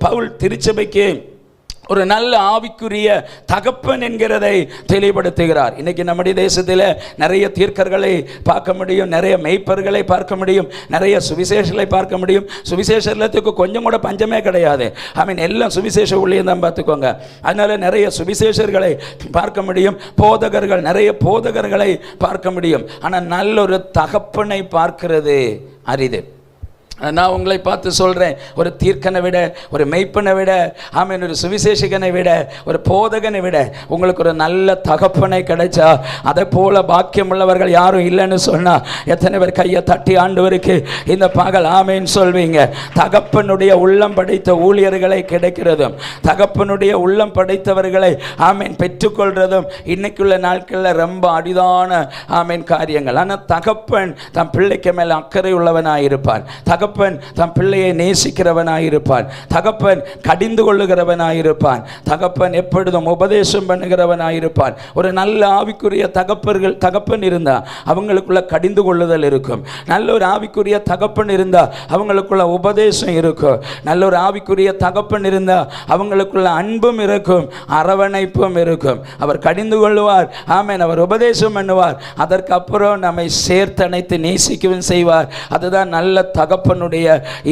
பவுல் திருச்சபைக்கு ஒரு நல்ல ஆவிக்குரிய தகப்பன் என்கிறதை தெளிவுபடுத்துகிறார். இன்னைக்கு நம்முடைய தேசத்தில் நிறைய தீர்க்கர்களை பார்க்க முடியும், நிறைய மெய்ப்பர்களை பார்க்க முடியும், நிறைய சுவிசேஷங்களை பார்க்க முடியும். சுவிசேஷத்துக்கு கொஞ்சம் கூட பஞ்சமே கிடையாது. எல்லாம் சுவிசேஷ ஊழியம் தான் பார்த்துக்கோங்க. அதனால நிறைய சுவிசேஷர்களை பார்க்க முடியும், போதகர்கள், நிறைய போதகர்களை பார்க்க முடியும். ஆனால் நல்ல ஒரு தகப்பனை பார்க்கிறது அரிது. நான் உங்களை பார்த்து சொல்கிறேன், ஒரு தீர்க்கனை விட, ஒரு மெய்ப்பனை விட, ஒரு சுவிசேஷகனை விட, ஒரு போதகனை விட உங்களுக்கு ஒரு நல்ல தகப்பனை கிடைச்சா அதை போல பாக்கியம் உள்ளவர்கள் யாரும் இல்லைன்னு சொன்னால் எத்தனை பேர் கையை தட்டி ஆண்டவருக்கு இந்த பகல் ஆமேன்னு சொல்வீங்க? தகப்பனுடைய உள்ளம் படைத்த ஊழியர்களை கிடைக்கிறதும், தகப்பனுடைய உள்ளம் படைத்தவர்களை ஆமேன் பெற்றுக்கொள்றதும் இன்னைக்குள்ள நாட்களில் ரொம்ப அரிதான ஆமேன் காரியங்கள். ஆனால் தகப்பன் தன் பிள்ளைக்கு மேலே அக்கறை உள்ளவனாயிருப்பான். தகப்பன் தன் பிள்ளையை நேசிக்கிறவனாயிருப்பான். தகப்பன் கடிந்து கொள்ளுகிறவனாயிருப்பான். தகப்பன் எப்பொழுதும் உபதேசம் பண்ணுகிறவனாயிருப்பான். ஒரு நல்ல ஆவிக்குரிய தகப்பன் இருந்தா அவங்களுக்குள்ள கடிந்து கொள்ளுதல் இருக்கும். நல்ல ஒரு ஆவிக்குரிய தகப்பன் இருந்தா அவங்களுக்குள்ள உபதேசம் இருக்கும். நல்ல ஒரு ஆவிக்குரிய தகப்பன் இருந்தா அவங்களுக்குள்ள அன்பும் இருக்கும், அரவணைப்பும் இருக்கும். அவர் கடிந்து கொள்வார், ஆமென். அவர் உபதேசம் பண்ணுவார். அதற்கப்புறம் நம்மை சேர்த்தணைத்து நேசிக்கவும் செய்வார். அதுதான் நல்ல தகப்பனுடைய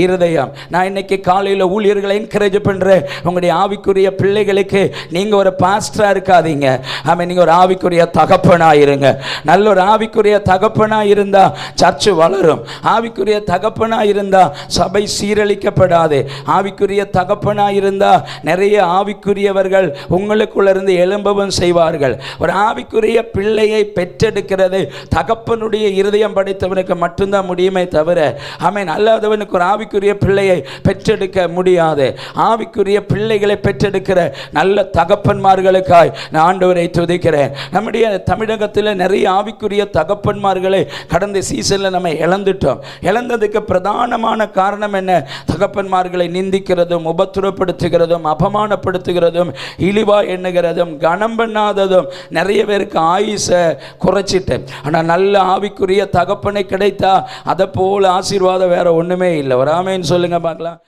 இருதயம். நான் இன்னைக்கு காலையில் ஊழியர்களை என்கரேஜ் பண்றேன். உங்களுடைய ஆவிக்குரிய பிள்ளைகளுக்கு நீங்க ஒரு பாஸ்டரா இருக்காதீங்க, நீங்க ஒரு ஆவிக்குரிய தகப்பனா இருங்க. நல்ல ஒரு ஆவிக்குரிய தகப்பனா இருந்தா சர்ச் வளரும். ஆவிக்குரிய தகப்பனா இருந்தா சபை சீரழிக்கப்படாது. ஆவிக்குரிய தகப்பனா இருந்தா நிறைய ஆவிக்குரியவர்கள் உங்களுக்குள்ள இருந்து எழும்பவும் செய்வார்கள். ஒரு ஆவிக்குரிய பிள்ளையை பெற்றெடுக்கிறது தகப்பனுடைய இருதயம் படைத்தவனுக்கு மட்டும்தான் முடியுமே தவிர அல்லாதவனுக்கு ஒரு ஆவிக்குரிய பிள்ளையை பெற்றெடுக்க முடியாது. ஆவிக்குரிய பிள்ளைகளை பெற்றெடுக்கிற நல்ல தகப்பன்மார்களுக்காய் நான் ஆண்டவரை துதிக்கிறேன். நம்முடைய தமிழகத்தில் நிறைய ஆவிக்குரிய தகப்பன்மார்களை கடந்த சீசனில் நம்ம இழந்துட்டோம். இழந்ததுக்கு பிரதானமான காரணம் என்ன? தகப்பன்மார்களை நிந்திக்கிறதும், உபத்திரப்படுத்துகிறதும், அவமானப்படுத்துகிறதும், இழிவா எண்ணுகிறதும், கனம் பண்ணாததும் நிறைய பேருக்கு ஆயுசை குறைச்சிட்டேன். ஆனால் நல்ல ஆவிக்குரிய தகப்பனை கிடைத்தா அதை போல ஆசீர்வாதம் வேற ஒண்ணுமே இல்லை. ஒரு ஆமேன்னு சொல்லுங்க பார்க்கலாம்.